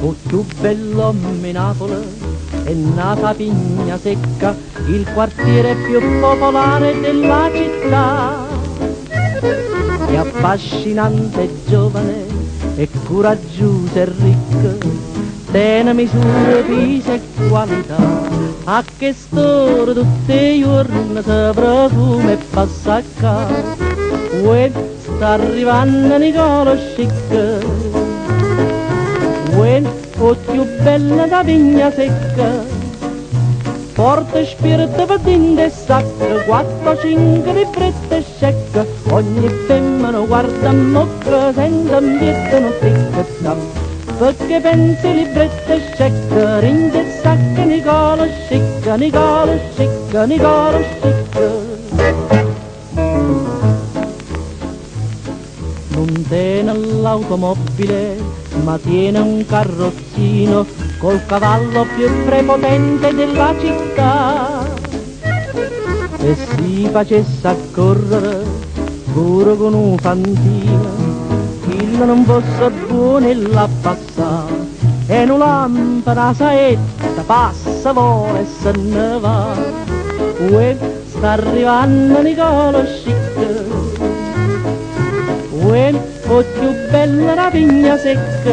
O più bello a Napoli è nata Pigna Secca, il quartiere più popolare della città. È affascinante e giovane, è coraggiosa e ricca, tiene misure, peso e qualità. A che st'ora tutti i giorni si profuma e passa a casa. Uè, sta arrivando Nicola Chic. Uè, o più bella da Pigna Secca, porta spirito per dentro e sacca, 4-5 librette scecca, ogni femmina guarda a mocca, senza un bietto non picca, perché pensi librette scecca, rinde e sacca, Nicola Chic, Nicola Chic, Nicola Chic. Non tiene l'automobile, ma tiene un carrozzino col cavallo più prepotente della città. E si facesse a correre pure con un fantino, che non fosse buono e la passa, e una lampada saetta passa, vola e se ne va. Uè, sta arrivando Nicola Chic. Uè, o più bella la Pigna Secca,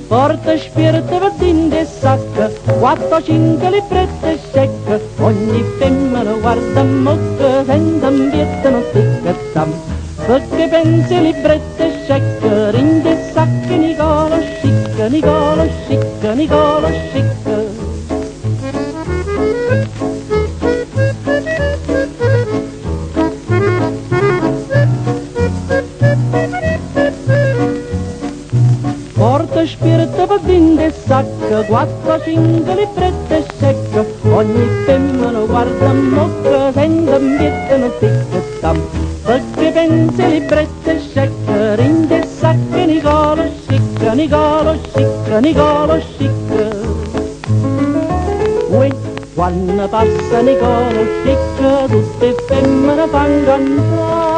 porta spirito per dentro e sacca, 4-5 librette scecca, ogni femmina guarda a mocca, senza un bietto non picca, perché pensi librette scecca, rinde e sacca, Nicola Chic, Nicola Chic, Nicola Chic. Porta spirito per dentro e sacca, 4-5 librette scecca, ogni femmina guarda a mocca, senza un bietto non picca, perché pensi librette scecca, rinde e sacca, Nicola Chic, Nicola Chic, Nicola Chic. Uè, quando passa Nicola Chic, tutte femmine fanno cantare.